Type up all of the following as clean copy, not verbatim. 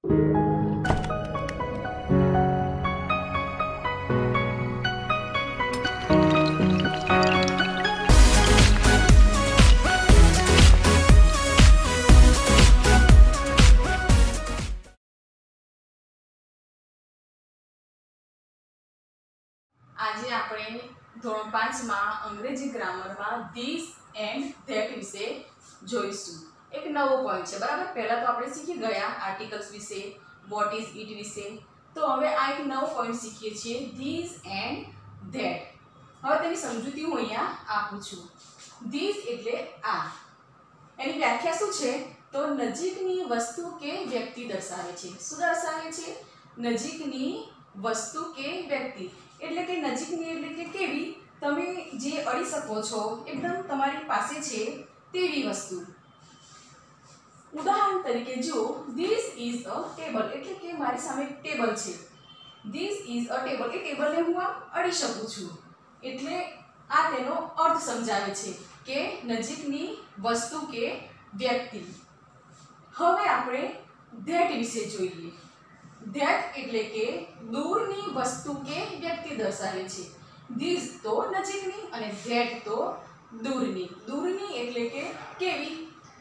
આજે આપણે ધોરણ 5 માં અંગ્રેજી ગ્રામરમાં ધીસ એન્ડ ધેટ વિશે જોઈશું। એક નવો પોઈન્ટ છે, બરાબર। પહેલા તો આપણે શીખી ગયા આર્ટિકલ્સ વિશે, વોટ ઇઝ ઇટ વિશે। તો હવે આ એક નવો પોઈન્ટ શીખીએ છીએ, ધીસ એન્ડ ધેટ। હવે તેની સમજૂતી હું અહીંયા આપું છું। ધીસ એટલે આ, એની વ્યાખ્યા શું છે? તો નજીકની વસ્તુ કે વ્યક્તિ દર્શાવે છે। શું દર્શાવે છે? નજીકની વસ્તુ કે વ્યક્તિ। એટલે કે નજીકની એટલે કે કેવી? તમે જે અડી શકો છો, એકદમ તમારી પાસે છે તેવી વસ્તુ। ઉદાહરણ તરીકે જો ધીસ ઇઝ અ ટેબલ, એટલે કે મારી સામે ટેબલ છે। ધીસ ઇઝ અ ટેબલ, એ ટેબલને હું આમ અડી શકું છું, એટલે આ તેનો અર્થ સમજાવે છે કે નજીકની વસ્તુ કે વ્યક્તિ। હવે આપણે ધેટ વિશે જોઈએ। ધેટ એટલે કે દૂરની વસ્તુ કે વ્યક્તિ દર્શાવે છે। ધીસ તો નજીકની અને ધેટ તો દૂરની। દૂરની એટલે કે કેવી?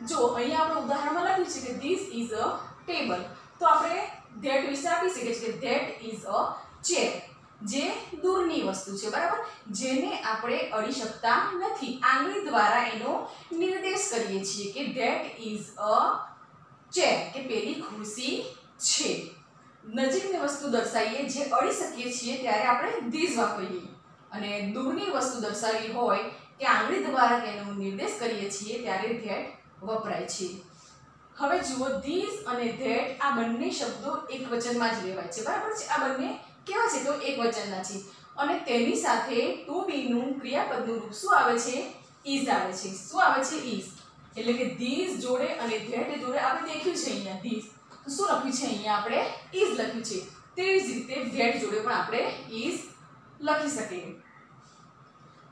જો અહીંયા આપણે ઉદાહરણમાં લખ્યું છે કે ધીસ ઇઝ અ ટેબલ, તો આપણે ધેટ વિશે આપી શકીએ છીએ કે ધેટ ઇઝ અ ચેર, જે દૂરની વસ્તુ છે, બરાબર, જેને આપણે અડી શકતા નથી। આંગળી દ્વારા એનો નિર્દેશ કરીએ છીએ કે ધેટ ઇઝ અ ચેર, કે પેલી ખુરશી છે। નજીકની વસ્તુ દર્શાવીએ જે અડી શકીએ છીએ ત્યારે આપણે ધીસ વાપરીએ, અને દૂરની વસ્તુ દર્શાવી હોય કે આંગળી દ્વારા તેનો નિર્દેશ કરીએ છીએ ત્યારે ધેટ વપરાય છે। હવે જુઓ, ધીસ અને ધેટ આ બંને શબ્દો એક વચનમાં જ લેવાય છે, બરાબર છે। આ બંને કેવા છે? તો એક વચનના છે, અને તેની સાથે ટુ બી નું ક્રિયાપદનું રૂપ શું આવે છે? ઇઝ આવે છે। શું આવે છે? ઇઝ। એટલે કે ધીસ જોડે અને ધેટ જોડે આપણે દેખ્યું છે અહીંયા ધીસ, તો શું લખ્યું છે? અહીંયા આપણે ઇઝ લખ્યું છે। તેવી જ રીતે ધેટ જોડે પણ આપણે ઇઝ લખી શકીએ।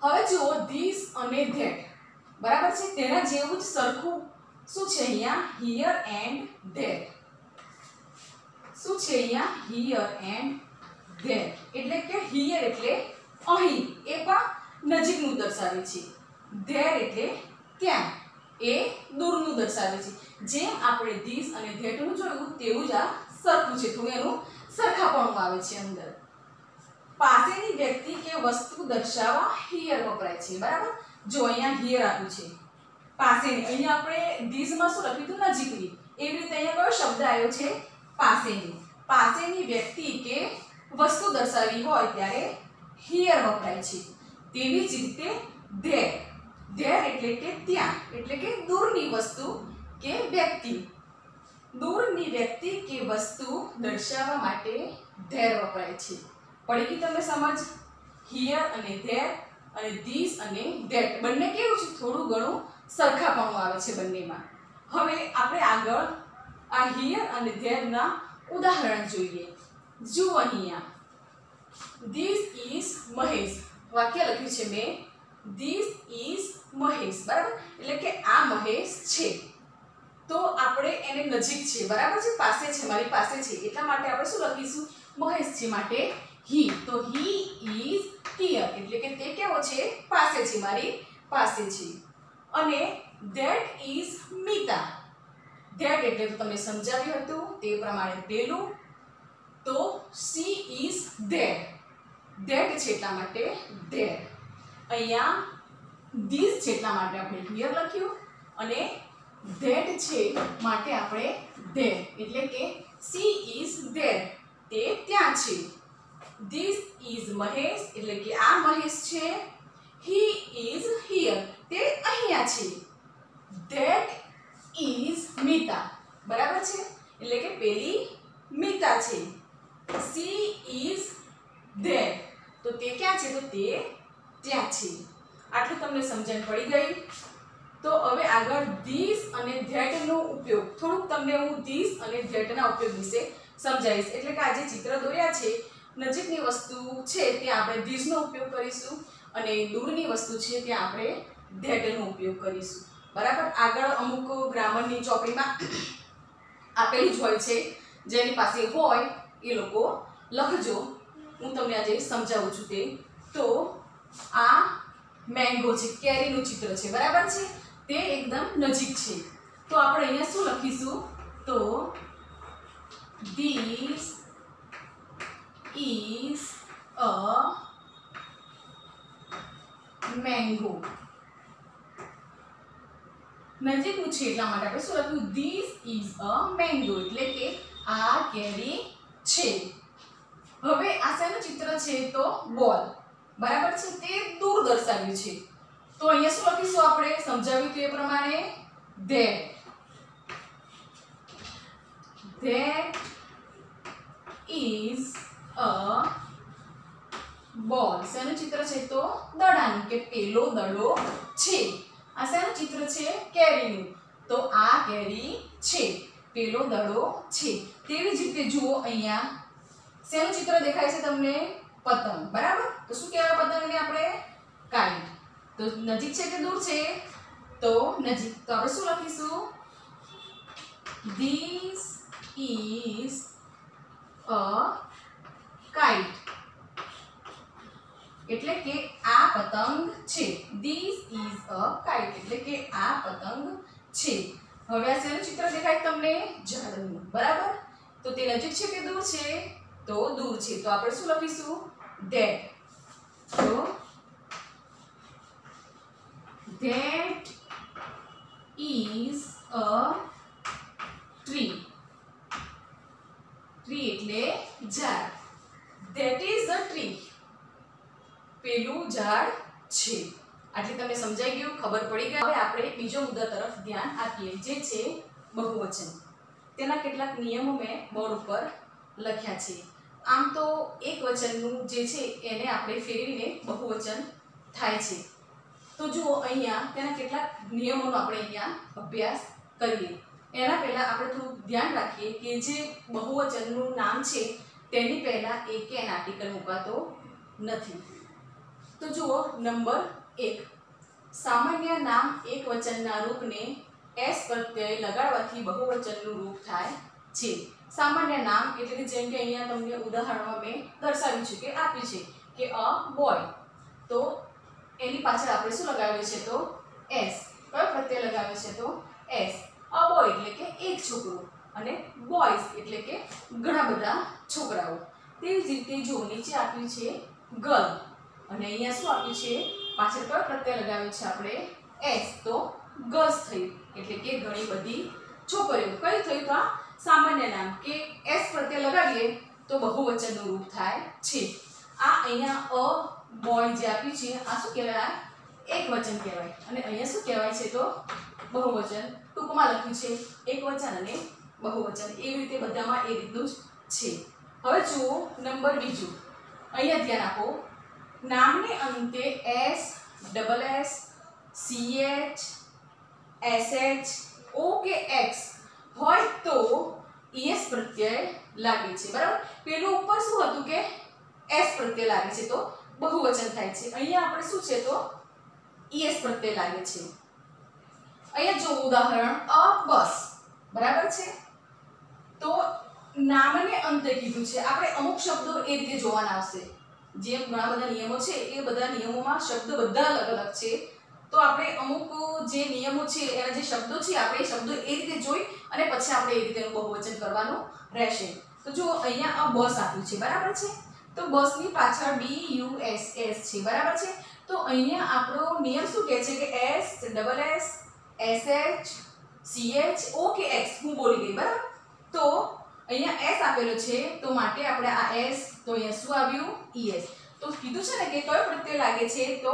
હવે જુઓ, ધીસ અને ધેટ, બરાબર છે, તેના જેવું જ સરખું શું છે અહીંયા? Here and there. શું છે અહીંયા? Here and there. એટલે કે હિયર એટલે અહીં, એ પણ નજીકનું દર્શાવે છે। ધેર એટલે ત્યાં, એ દૂરનું દર્શાવે છે। જેમ આપણે ધીસ અને ધેટનું જોયું તેવું જ આ સરખું છે, થોડું એનું સરખાપણું આવે છે અંદર। પાસેની વ્યક્તિ કે વસ્તુ દર્શાવવા હિયર વપરાય છે, બરાબર। જો અહીંયા હિયર આપ્યું છે, પાસેની, અહીંયા આપણે ધીસમાં શું લખ્યું હતું? નજીકની। એવી રીતે અહીંયા કયો શબ્દ આવ્યો છે? પાસેની। પાસેની વ્યક્તિ કે વસ્તુ દર્શાવી હોય ત્યારે હિયર વપરાય છે। તેવી જ રીતે ધેર, ધેર એટલે કે ત્યાં, એટલે કે દૂરની વસ્તુ કે વ્યક્તિ। દૂરની વ્યક્તિ કે વસ્તુ દર્શાવવા માટે ધેર વપરાય છે। પડી ગઈ તમને સમજ? હિયર અને ધેર, અને ધીસ અને ધેટ બંને કેવું છે? થોડું ઘણું સરખાપણું આવે છે બંનેમાં। હવે આપણે આગળ આ હિયર અને ધેરના ઉદાહરણ જોઈએ। જુઓ અહીંયા, ધીસ ઇઝ મહેશ, વાક્ય લખ્યું છે મેં, ધીસ ઇઝ મહેશ, બરાબર, એટલે કે આ મહેશ છે। તો આપણે એને નજીક છે, બરાબર છે, પાસે છે, મારી પાસે છે, એટલા માટે આપણે શું લખીશું? મહેશ છે માટે હી। તો હી ઇઝ હિયર, એટલે કે તે કેવો છે? પાસે છે, મારી પાસે છે। અને ધેટ ઇઝ મીતા। ધેટ એટલે તો તમને સમજાવ્યું હતું તે પ્રમાણે પેલું, તો સી ઇઝ ધેર, ધેટ છે એટલા માટે ધેર। અહીંયા ધીસ છે એટલા માટે આપણે હિયર લખ્યું, અને ધેટ છે માટે આપણે ધેર, એટલે કે સી ઇઝ ધેર, તે ત્યાં છે। ધીસ ઇઝ મહેશ, એટલે કે આ મહેશ છે। હી ઇઝ હિયર, તે અહીંયા છે। ધેટ ઇઝ મીતા, બરાબર છે, એટલે કે પેલી મીતા છે। સી ઇઝ ધેર, તો તે ક્યાં છે? તો તે ત્યાં છે। આટલું તમને સમજણ પડી ગઈ? તો હવે આગળ ધીસ અને ધેટનો ઉપયોગ, થોડુંક તમને હું ધીસ અને ધેટના ઉપયોગ વિશે સમજાવીશ। એટલે કે આ જે ચિત્ર દોર્યા છે, નજીકની વસ્તુ છે ત્યાં આપણે ધીસનો ઉપયોગ કરીશું, અને દૂરની વસ્તુ છે ત્યાં આપણે ધેટનો ઉપયોગ કરીશું, બરાબર। આગળ અમુક ગ્રામરની ચોપડીમાં આપેલું જ હોય છે જેની પાસે હોય એ લોકો લખજો. હું તમને આજે સમજાવું છું તે. તો આ મેંગો છે, કેરીનું ચિત્ર છે, બરાબર છે, તે એકદમ નજીક છે. તો આપણે અહીંયા શું લખીશું? તો this is a mango. નજીકનું છે એટલા માટે આપણે શું લખ્યું? This is a mango, એટલે કે આ કેરી છે. હવે આ શેનું ચિત્ર છે? તો બોલ, બરાબર છે, તે દૂર દર્શાવ્યું છે. તો અહીંયા શું લખીશું આપણે? સમજાવ્યું તે પ્રમાણે that is a ball. શેનું ચિત્ર છે? તો દડાનું, કે પેલો દડો છે. આ શેનું ચિત્ર છે? કેરીનું. તો આ કેરી છે, પેલો દડો છે. તેવી જ રીતે જુઓ અહીંયા શેનું ચિત્ર દેખાય છે તમને? પતંગ, બરાબર. તો શું કહેવાય પતંગને આપણે? કાઇટ. તો નજીક છે કે દૂર છે? તો નજીક. તો આપણે શું લખીશું? This is a kite, એટલે કે આ પતંગ છે. This is a kite, એટલે કે આ પતંગ છે. હવે આ શેનું ચિત્ર દેખાય તમને? ઝાડનું, બરાબર. તો તે નજીક છે કે દૂર છે? તો દૂર છે. તો આપણે શું લખીશું? that. તો that is a tree. tree એટલે ઝાડ. that is a tree, પેલું ઝાડ છે. આટલી તમને સમજાઈ ગયું? ખબર પડી ગઈ? હવે આપણે બીજો મુદ્દા તરફ ધ્યાન આપીએ, જે છે બહુવચન. તેના કેટલાક નિયમો મેં બોર્ડ ઉપર લખ્યા છે. આમ તો એક વચનનું જે છે એને આપણે ફેરવીને બહુવચન થાય છે. તો જુઓ અહીંયા તેના કેટલાક નિયમોનો આપણે અહીંયા અભ્યાસ કરીએ. એના પહેલા આપણે થોડું ધ્યાન રાખીએ કે જે બહુવચનનું નામ છે તેની પહેલા એક એન આર્ટિકલ મુકાતો નથી. તો જુઓ નંબર 1, સામાન્ય નામ એક વચનના રૂપને એસ પ્રત્યય લગાડવાથી બહુવચનનું રૂપ થાય છે. સામાન્ય નામ એટલે કે જેમ કે અહીંયા તમને ઉદાહરણમાં મેં દર્શાવ્યું છે કે આપ્યું છે કે અ બોય. તો એની પાછળ આપણે શું લગાવ્યું છે? તો એસ. કયો પ્રત્યય લગાવ્યો છે? તો એસ. અ બોય એટલે કે એક છોકરો, અને બોયઝ એટલે કે ઘણા બધા છોકરાઓ. તેવી જ રીતે જો નીચે આપ્યું છે ગર્લ, અને અહીંયા શું આપ્યું છે? પાછળ કયો પ્રત્યય લગાવ્યો છે આપણે? એસ. તો ગર્લ્સ થયું, એટલે કે ઘણી બધી છોકરીઓ. કઈ થયું? તો આ સામાન્ય નામ કે એસ પ્રત્યય લગાવીએ તો બહુવચનનું રૂપ થાય છે. આ અહીંયા અ બોય જે આપ્યું છે આ શું કહેવાય? એક વચન કહેવાય. અને અહીંયા શું કહેવાય છે? તો બહુવચન. ટૂંકમાં લખ્યું છે એક વચન અને બહુવચન. એવી રીતે બધામાં એ રીતનું જ છે. હવે જુઓ નંબર બીજું. અહીંયા ધ્યાન આપો. નામને અંતે S, double S, CH, SH, O કે એક્સ હોય તો ઈએસ પ્રત્યય લાગે છે, બરાબર. પેલું ઉપર શું હતું કે એસ પ્રત્યય લાગે છે તો બહુવચન થાય છે. અહીંયા આપણે શું છે? તો ઈએસ પ્રત્યય લાગે છે. અહીંયા જો ઉદાહરણ અ બસ, બરાબર છે. તો નામને અંતે કીધું છે. આપણે અમુક શબ્દો એ રીતે જોવાના આવશે. જે ઘણા બધા નિયમો છે એ બધા નિયમોમાં શબ્દ બધા અલગ અલગ છે. તો આપણે અમુક જે નિયમો છે એના જે શબ્દો છે આપણે એ શબ્દો એ રીતે જોઈ અને પછી આપણે એ રીતે બહુવચન કરવાનું રહેશે. તો જો અહીંયા આ બસ આપ્યું છે, બરાબર છે. તો બસની પાછળ BUSS છે, બરાબર છે. તો અહીંયા આપણો નિયમ શું કહે છે કે S, double S, SH, CH, O કે X હું બોલી ગઈ, બરાબર. તો અહીંયા એસ આપેલો છે તો માટે આપણે આ એસ, તો અહીંયા શું આવ્યું? ES. તો કીધું છે ને કે કયો પ્રત્યય લાગે છે? તો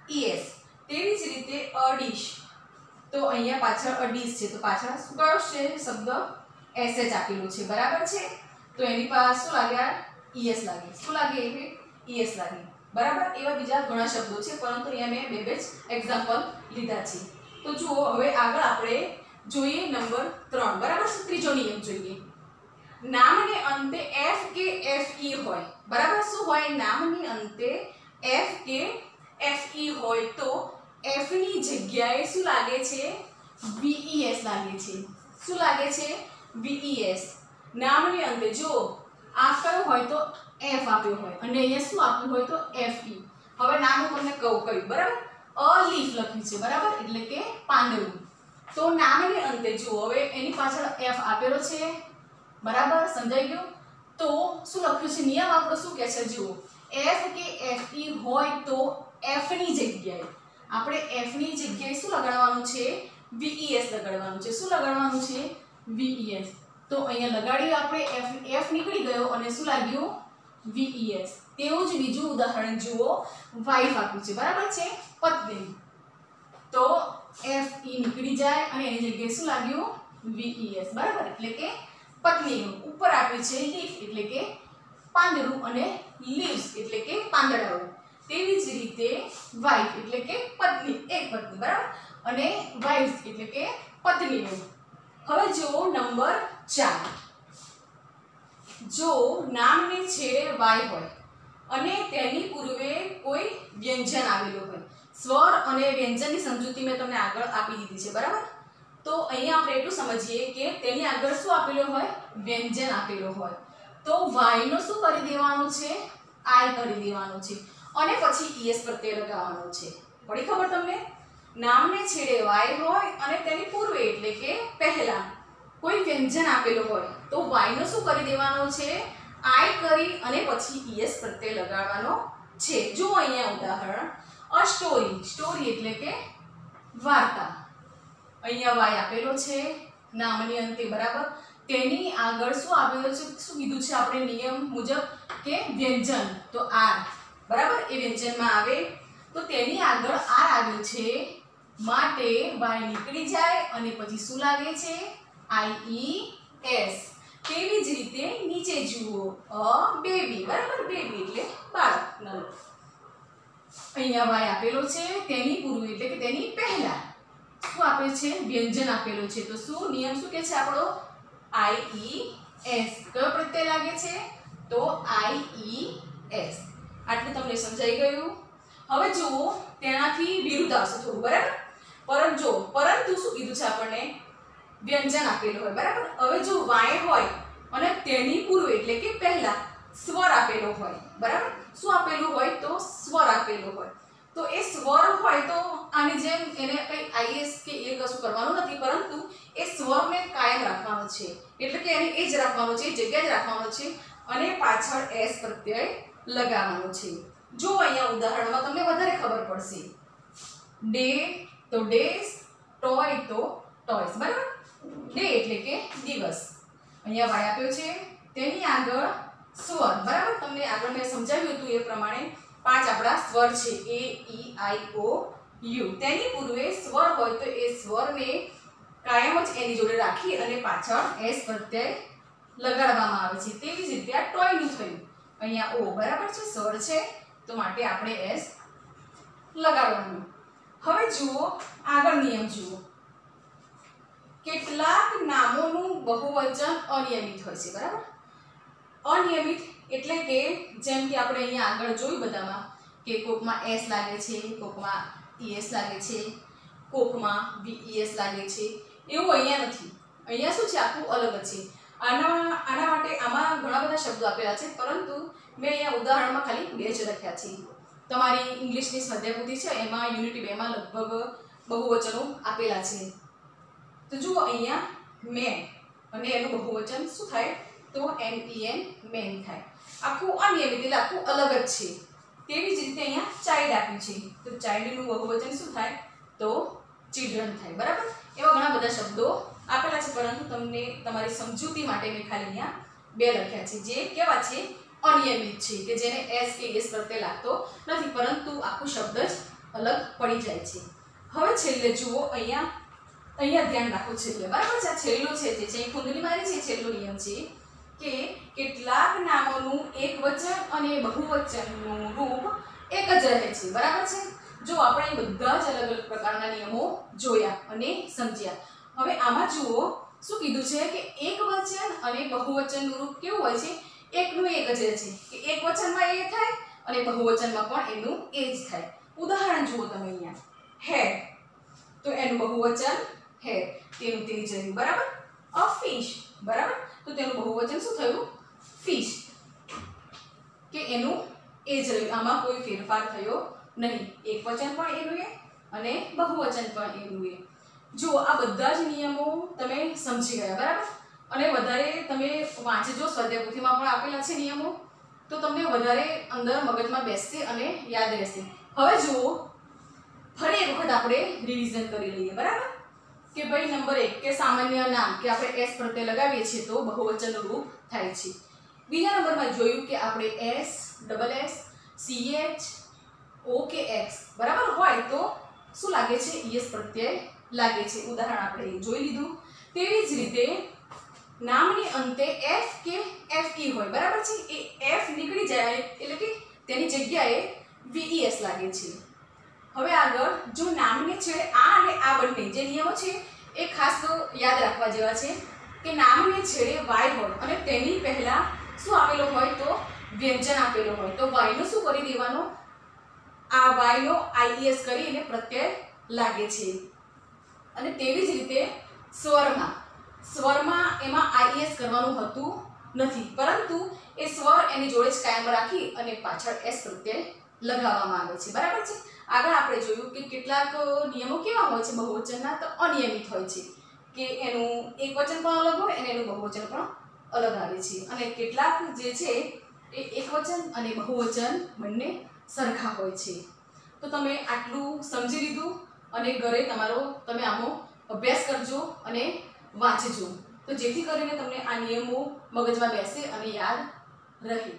ES. તેવી જ રીતે અડીશ, તો અહીંયા પાછળ અડીશ છે તો પાછળ શું કયો છે શબ્દ? SH આપેલું છે, બરાબર છે. તો એની પાસે શું લાગ્યા? ES લાગે. શું લાગે? ES લાગે, બરાબર. એવા બીજા ઘણા શબ્દો છે પરંતુ અહીંયા મેં બે જ એક્ઝામ્પલ લીધા છે. તો જુઓ હવે આગળ આપણે જોઈએ નંબર 3, બરાબર છે. ત્રીજો નિયમ જોઈએ. નામને અંતે F કે FE હોય, બરાબર. શું હોય? નામની અંતે F કે FE હોય તો F ની જગ્યાએ શું લાગે છે? VES લાગે છે. શું લાગે છે? VES. નામની અંતે જો આ કયો હોય તો f આપ્યો હોય અને અહીંયા શું આપ્યું હોય તો fe. હવે નામ હું તમને કહું કયું બરાબર. અ લીફ લખ્યું છે બરાબર એટલે કે પાંદડું. તો નામની અંતે જો હવે એની પાછળ f આપેલો છે બરાબર સમજાઈ ગયું. તો શું લખ્યું છે નિયમ આપણો શું કહે છે જુઓ f કે fe હોય તો f ની જગ્યાએ આપણે f ની જગ્યાએ શું લગાડવાનું છે ves લગાડવાનું છે. શું લગાડવાનું છે ves. તો અહીંયા લગાડ્યું આપણે f નીકળી ગયો અને શું લાગ્યું ves. તેવું જ બીજું ઉદાહરણ જુઓ વાઇફ આપ્યું છે બરાબર છે પત્ની. તો fe નીકળી જાય અને એની જગ્યાએ શું લાગ્યું ves બરાબર એટલે કે પત્નીનું. ઉપર આપ્યું છે લીફ એટલે કે પાંદડું અને લીવ્સ એટલે કે પાંદડાઓ. તેવી જ રીતે વાઇફ એટલે કે પત્ની એક પત્ની બરાબર અને વાઇફ્સ એટલે કે પત્નીઓ. હવે જો નંબર 4 જો નામની છેડે વાય હોય અને તેની પૂર્વે કોઈ વ્યંજન આવેલું હોય. સ્વર અને વ્યંજનની સમજૂતી મેં તમને આગળ આપી દીધી છે બરાબર. તો અહીંયા આપણે એટલું સમજીએ કે તેની આગળ શું આપેલું હોય વ્યંજન આપેલું હોય તો y નો શું કરી દેવાનું છે i કરી દેવાનું છે અને પછી es પ્રત્યય લગાવવાનો છે. પડી ખબર તમને. નામને છેડે y હોય અને તેની પૂર્વે એટલે કે પહેલા કોઈ વ્યંજન આપેલું હોય તો y નો શું કરી દેવાનો છે i કરી અને પછી es પ્રત્યય લગાડવાનો છે. જો અહીંયા ઉદાહરણ અ સ્ટોરી. સ્ટોરી એટલે કે વાર્તા. અહીંયા y આપેલો છે નામની અંતે બરાબર. તેની આગળ શું આપેલું છે શું કીધું છે આપણે નિયમ મુજબ કે વ્યંજન તો r બરાબર એ વ્યંજનમાં આવે તો તેની આગળ r આવ્યું છે માટે y નીકળી જાય અને પછી શું લાગે છે ies. તેવી જ રીતે નીચે જુઓ અ બેબી બરાબર. બેબી એટલે બાળક નાનું. અહીંયા y આપેલો છે તેની પૂર્વે એટલે કે તેની પહેલા શું આપે છે વ્યંજન આપેલું છે તો શું નિયમ શું કહે છે આપણો ies. કયો પ્રત્યય લાગે છે તો ies. આટલું તમને સમજાઈ ગયું. હવે જુઓ તેનાથી વિરુદ્ધ આવશે થોડું બરાબર. પરંતુ શું કીધું છે આપણને વ્યંજન આપેલું હોય બરાબર. હવે જો y હોય અને તેની પૂર્વે એટલે કે પહેલા સ્વર આપેલો હોય બરાબર. શું આપેલું હોય તો સ્વર આપેલો હોય તો એ સ્વર હોય તો આની જેમ એને કઈ is કે એ કશું કરવાનું નથી પરંતુ એ સ્વરને કાયમ રાખવાનો છે એટલે કે એને એ જ રાખવાનો છે જગ્યા જ રાખવાનો છે અને પાછળ s પ્રત્યય લગાવવાનો છે. જો અહીંયા ઉદાહરણમાં તમને વધારે ખબર પડશે. ડે તો ડેઝ ટોય તો ટોયસ બરાબર. ડે એટલે કે દિવસ. અહીંયા y આપ્યો છે તેની આગળ સ્વર બરાબર. તમને આગળ મેં સમજાવ્યું હતું એ પ્રમાણે 5 આપણા સ્વર છે a e i o u. તેની પૂર્વે સ્વર હોય તો એ સ્વરને કાયમ જ એની જોડે રાખી અને પાછળ s પ્રત્યય લગાડવામાં આવે છે. તેવી જ રીતે આ ટોયનું થયું. અહીંયા o બરાબર છે સ્વર છે તો માટે આપણે s લગાડવાનું. હવે જુઓ આગળ નિયમ જુઓ. કેટલાક નામોનું બહુવચન અનિયમિત હોય છે બરાબર. અનિયમિત એટલે કે જેમ કે આપણે અહીંયા આગળ જોયું બધામાં કે કોકમાં s લાગે છે કોકમાં es લાગે છે કોકમાં ves લાગે છે. એવું અહીંયા નથી. અહીંયા શું છે આખું અલગ જ છે. આના માટે આમાં ઘણા બધા શબ્દો આપેલા છે પરંતુ મેં અહીંયા ઉદાહરણમાં ખાલી 2 જ લખ્યા છે. તમારી ઇંગ્લિશની સ્વાધ્યાય પોથી છે એમાં યુનિટી 2 માં લગભગ બહુવચનો આપેલા છે. તો જુઓ અહીંયા મેન અને એનું બહુવચન શું થાય તો men મેન થાય. આખું અનિયમિત એટલે આખું અલગ જ છે. તેવી જ રીતે અહીંયા ચાઇલ્ડ આપ્યું છે તો ચાઇલ્ડનું બહુવચન શું થાય તો ચિલ્ડ્રન થાય બરાબર. એવા ઘણા બધા શબ્દો આપેલા છે પરંતુ તમને તમારી સમજૂતી માટે મેં ખાલી અહીંયા 2 લખ્યા છે જે કેવા છે અનિયમિત છે કે જેને s કે es પ્રત્યય લાગતો નથી પરંતુ આખું શબ્દ જ અલગ પડી જાય છે. હવે છેલ્લે જુઓ અહીંયા ધ્યાન રાખો છેલ્લે બરાબર છે. આ છેલ્લું છે જે છે કુંડલી મારી છે છેલ્લો નિયમ છે કે કેટલાક નામોનું એકવચન અને બહુવચનનું રૂપ એક જ રહે છે બરાબર છે. જો આપણે બધા જ અલગ અલગ પ્રકારના નિયમો જોયા અને સમજ્યા. હવે આમાં જુઓ શું કીધું છે કે એકવચન અને બહુવચનનું રૂપ કેવું હોય છે એકનું એક જ રહે છે કે એક વચનમાં એ થાય અને બહુવચનમાં પણ એનું એ જ થાય. ઉદાહરણ જુઓ તમે અહીંયા હેડ તો એનું બહુવચન હેડ તેનું તે જ રહ્યું બરાબર. અ ફિશ બરાબર તો તો તેનું બહુવચન શું થયું? ફિશ. કે એનું એ જ રહ્યું, આમાં કોઈ ફેરફાર થયો નહીં. એકવચન પણ એનું એ અને બહુવચન પણ એનું એ. જો આ બધા જ નિયમો તમે સમજી ગયા, બરાબર? અને વધારે તમે વાંચજો, સ્વાધ્યાય પોથીમાં પણ આપેલા છે નિયમો, તો તમને વધારે અંદર મગજમાં બેસશે અને યાદ રહેશે. હવે જુઓ, ફરી એક વખત આપણે રિવિઝન કરી લઈએ, બરાબર? કે ભાઈ નંબર 1 કે સામાન્ય નામ કે આપણે s પ્રત્યય લગાવીએ છીએ તો બહુવચન રૂપ થાય છે. બીજા નંબરમાં જોયું કે આપણે s, double s, ch, o કે x બરાબર હોય તો શું લાગે છે? es પ્રત્યય લાગે છે. ઉદાહરણ આપણે જોઈ લીધું. તેવી જ રીતે નામની અંતે f કે fe હોય, બરાબર છે? એ f નીકળી જાય એટલે કે તેની જગ્યાએ ves લાગે છે. હવે આગળ જો નામને છેડે આ અને આ બંને જે નિયમો છે એ ખાસ તો યાદ રાખવા જેવા છે કે નામને છેડે y હોય અને તેની પહેલા શું આપેલો હોય? તો વ્યંજન આપેલો હોય તો y નું શું કરી દેવાનું? આ y નો ies કરીને પ્રત્યય લાગે છે. અને તેવી જ રીતે સ્વરમાં એમાં ies કરવાનું હોતું નથી, પરંતુ એ સ્વર એની જોડે જ કાયમ રાખી અને પાછળ s પ્રત્યય લગાવવામાં આવે છે, બરાબર છે? આગળ આપણે જોયું કે કેટલાક નિયમો કેવા હોય છે બહુવચનના? તો અનિયમિત હોય છે કે એનું એકવચન પણ અલગ હોય અને એનું બહુવચન પણ અલગ આવે છે. અને કેટલાક જે છે એ એકવચન અને બહુવચન બંને સરખા હોય છે. તો તમે આટલું સમજી લીધું અને ઘરે તમે આનો અભ્યાસ કરજો અને વાંચજો, તો જેથી કરીને તમને આ નિયમો મગજમાં બેસે અને યાદ રહે.